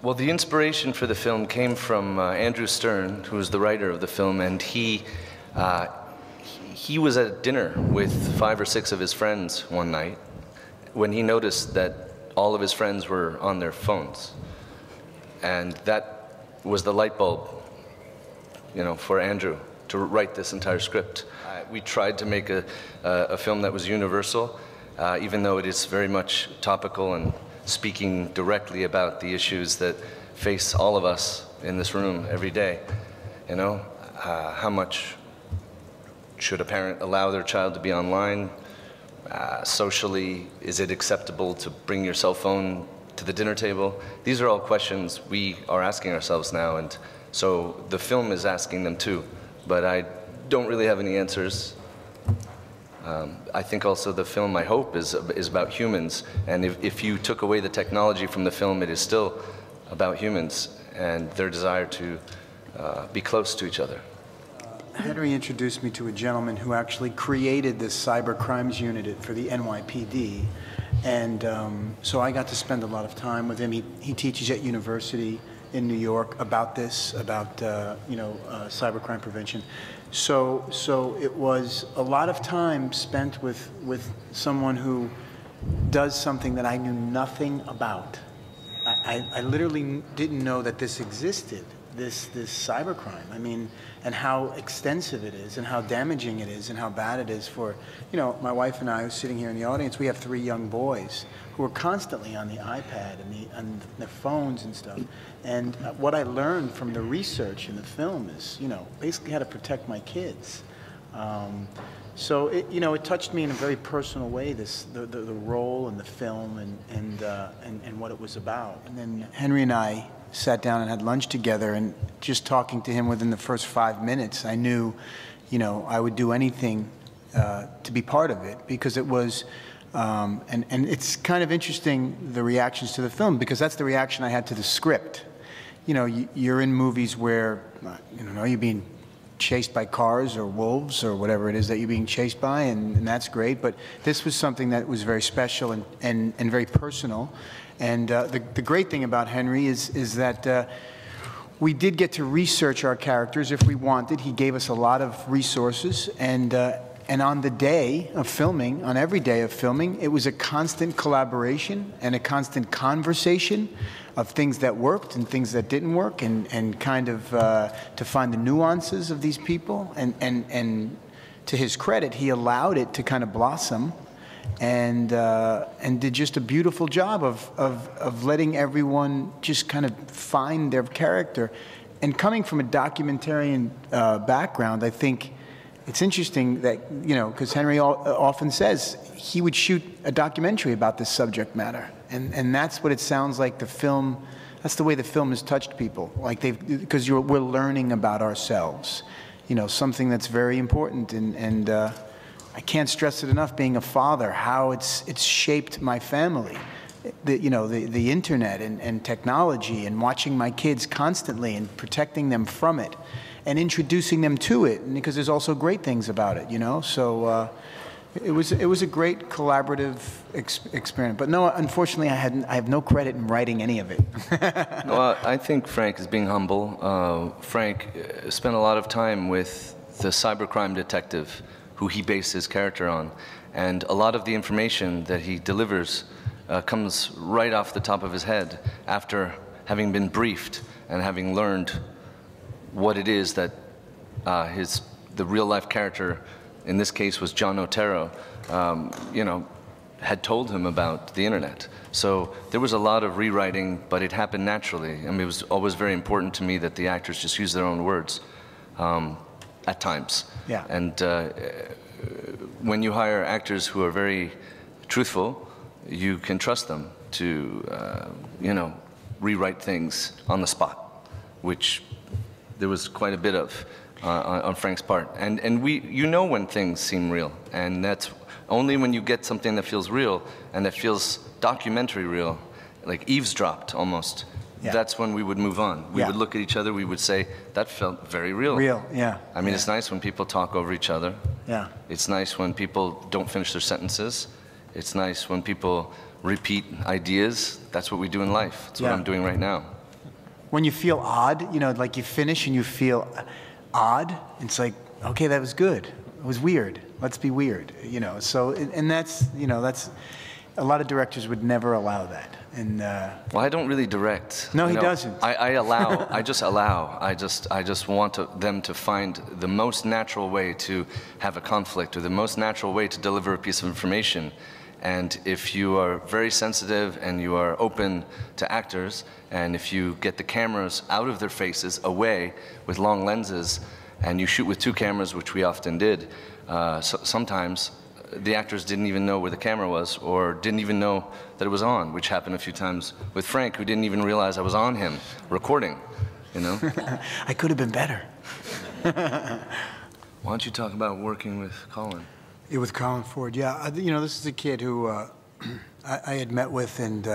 Well, the inspiration for the film came from Andrew Stern, who was the writer of the film, and he was at dinner with 5 or 6 of his friends one night when he noticed that all of his friends were on their phones. And that was the light bulb, you know, for Andrew to write this entire script. We tried to make a film that was universal, even though it is very much topical and speaking directly about the issues that face all of us in this room every day. You know, how much should a parent allow their child to be online? Socially, is it acceptable to bring your cell phone to the dinner table? These are all questions we are asking ourselves now, and so the film is asking them too, but I don't really have any answers. I think also the film, I hope, is about humans, and if you took away the technology from the film, it is still about humans and their desire to be close to each other. Henry introduced me to a gentleman who actually created this cyber crimes unit for the NYPD, and so I got to spend a lot of time with him. He teaches at university in New York about this, about cybercrime prevention. So it was a lot of time spent with someone who does something that I knew nothing about. I literally didn't know that this existed, this cybercrime. I mean, and how extensive it is, and how damaging it is, and how bad it is for, you know, my wife and I, who's sitting here in the audience, we have 3 young boys who are constantly on the iPad and the phones and stuff. And what I learned from the research in the film is, you know, basically how to protect my kids. So it, you know, it touched me in a very personal way, the role in the film and what it was about. And then Henry and I sat down and had lunch together, and just talking to him within the first 5 minutes, I knew, you know, I would do anything to be part of it, because it was, and it's kind of interesting, the reactions to the film, because that's the reaction I had to the script. You know, you're in movies where, you know, you're being chased by cars or wolves or whatever it is that you're being chased by, and that's great, but this was something that was very special and very personal. And the great thing about Henry is that we did get to research our characters if we wanted. He gave us a lot of resources, and on the day of filming, on every day of filming, it was a constant collaboration and a constant conversation of things that worked and things that didn't work, and kind of to find the nuances of these people. And to his credit, he allowed it to kind of blossom, and did just a beautiful job of letting everyone just kind of find their character. And coming from a documentarian background, I think it's interesting that, you know, because Henry often says he would shoot a documentary about this subject matter, and that's what it sounds like the film, that's the way the film has touched people, like because we're learning about ourselves, you know, something that's very important, and I can't stress it enough, being a father, how it's shaped my family. You know, the internet and technology, and watching my kids constantly and protecting them from it and introducing them to it, and because there's also great things about it, you know. So it was a great collaborative experience. But no, unfortunately, I have no credit in writing any of it. Well, I think Frank is being humble. Frank spent a lot of time with the cybercrime detective who he based his character on, and a lot of the information that he delivers comes right off the top of his head after having been briefed and having learned what it is that the real-life character, in this case was John Otero, you know, had told him about the internet. So there was a lot of rewriting, but it happened naturally. I mean, it was always very important to me that the actors just use their own words at times. Yeah. And when you hire actors who are very truthful, you can trust them to, you know, rewrite things on the spot, which there was quite a bit of on Frank's part. And you know when things seem real, and that's only when you get something that feels real and that feels documentary real, like eavesdropped almost. Yeah. That's when we would move on. We would look at each other, we would say, that felt very real. Real, yeah. I mean, it's nice when people talk over each other. Yeah. It's nice when people don't finish their sentences. It's nice when people repeat ideas. That's what we do in life. That's what I'm doing right now. when you feel odd, you know, like you finish and you feel odd, it's like, okay, that was good. It was weird. Let's be weird, you know. So, and that's, you know, that's, a lot of directors would never allow that. And well, I don't really direct. No, he doesn't. I allow. I just allow. I just want them to find the most natural way to have a conflict, or the most natural way to deliver a piece of information. And if you are very sensitive and you are open to actors, and if you get the cameras out of their faces, away with long lenses, and you shoot with 2 cameras, which we often did, sometimes the actors didn't even know where the camera was, or didn't even know that it was on, which happened a few times with Frank, who didn't even realize I was on him, recording, you know? I could have been better. Why don't you talk about working with Colin? Yeah, with Colin Ford, yeah. You know, this is a kid who I had met with, and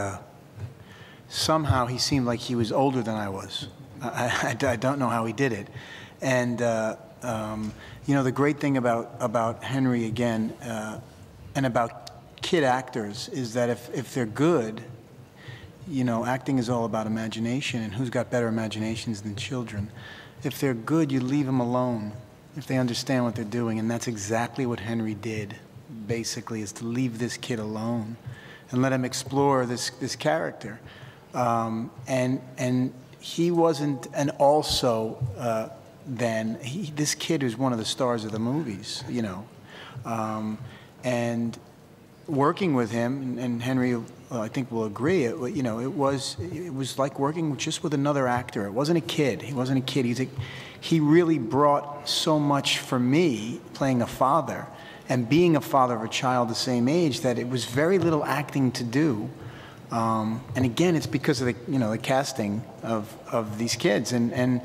somehow he seemed like he was older than I was. I don't know how he did it. And you know, the great thing about Henry, again, and about kid actors is that if they're good, you know, acting is all about imagination, and who's got better imaginations than children? If they're good, you leave them alone, if they understand what they're doing, and that's exactly what Henry did, basically, is to leave this kid alone and let him explore this character. And he wasn't, and also, then this kid is one of the stars of the movies, you know, and working with him, and Henry, I think, will agree. You know, it was like working just with another actor. It wasn't a kid. He wasn't a kid. He really brought so much for me, playing a father and being a father of a child the same age, that it was very little acting to do. And again, it's because of the casting of these kids. And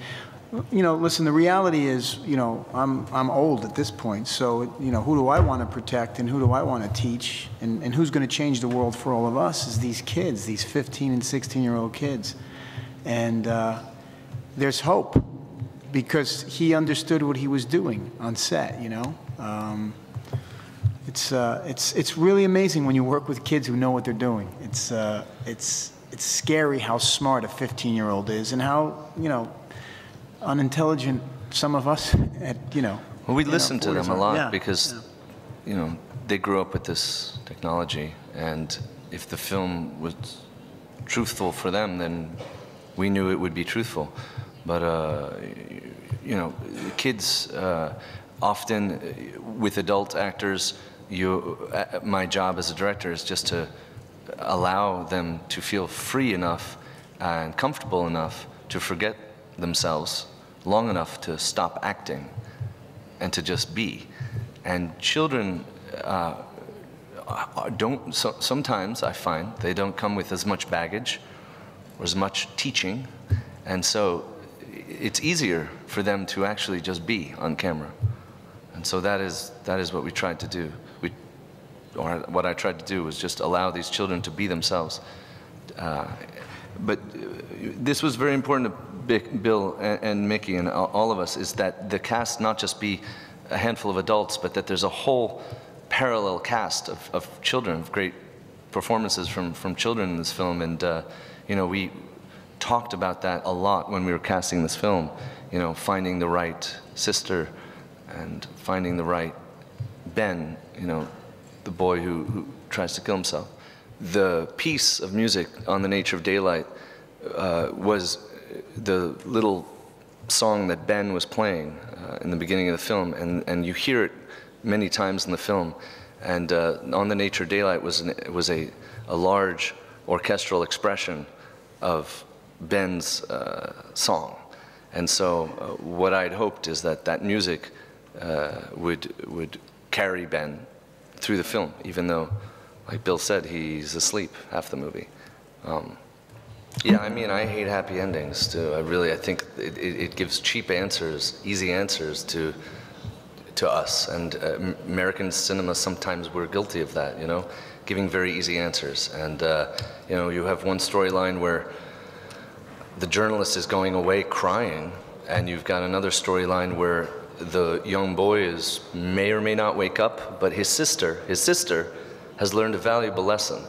you know, listen, the reality is, you know, I'm old at this point, so, you know, who do I want to protect and who do I want to teach, and who's going to change the world for all of us is these kids, these 15 and 16-year-old kids. And there's hope, because he understood what he was doing on set, you know. It's really amazing when you work with kids who know what they're doing. It's scary how smart a 15-year-old is, and how, you know, unintelligent some of us, you know. Well, we listen to them a lot, because, yeah, you know, they grew up with this technology, and if the film was truthful for them, then we knew it would be truthful. But, you know, kids often, with adult actors, my job as a director is just to allow them to feel free enough and comfortable enough to forget themselves long enough to stop acting and to just be. And children sometimes I find they don't come with as much baggage or as much teaching, and so it's easier for them to actually just be on camera. And so that is what we tried to do. What I tried to do was just allow these children to be themselves. But this was very important to Bill and Mickey and all of us, is that the cast not just be a handful of adults, but that there's a whole parallel cast of children, of great performances from children in this film. And you know, we talked about that a lot when we were casting this film, you know, finding the right sister and finding the right Ben, you know, the boy who tries to kill himself. The piece of music on The Nature of Daylight was the little song that Ben was playing in the beginning of the film, and you hear it many times in the film. And on The Nature of Daylight was a large orchestral expression of Ben's song. And so what I'd hoped is that music would carry Ben through the film, even though, like Bill said, he's asleep half the movie. Yeah, I mean, I hate happy endings too. I think it gives cheap answers, easy answers to us. And American cinema, sometimes we're guilty of that, you know, giving very easy answers. And you know, you have one storyline where the journalist is going away crying, and you've got another storyline where the young boy may or may not wake up, but his sister has learned a valuable lesson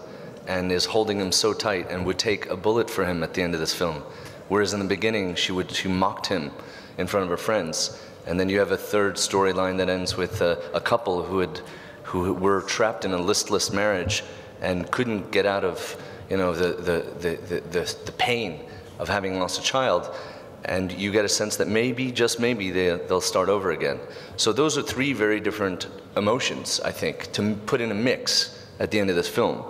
and is holding him so tight and would take a bullet for him at the end of this film. whereas in the beginning she mocked him in front of her friends. And then you have a third storyline that ends with a couple who were trapped in a listless marriage and couldn't get out of, you know, the pain of having lost a child. And you get a sense that maybe, just maybe, they'll start over again. So those are three very different emotions, I think, to put in a mix at the end of this film.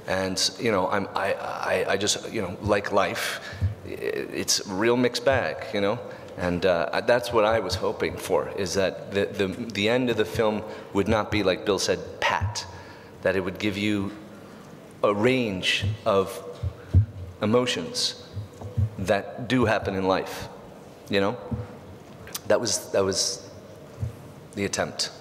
And, you know, I just, you know, like life, it's a real mixed bag, you know? And that's what I was hoping for, is that the end of the film would not be, like Bill said, pat, that it would give you a range of emotions that do happen in life, you know? That was the attempt.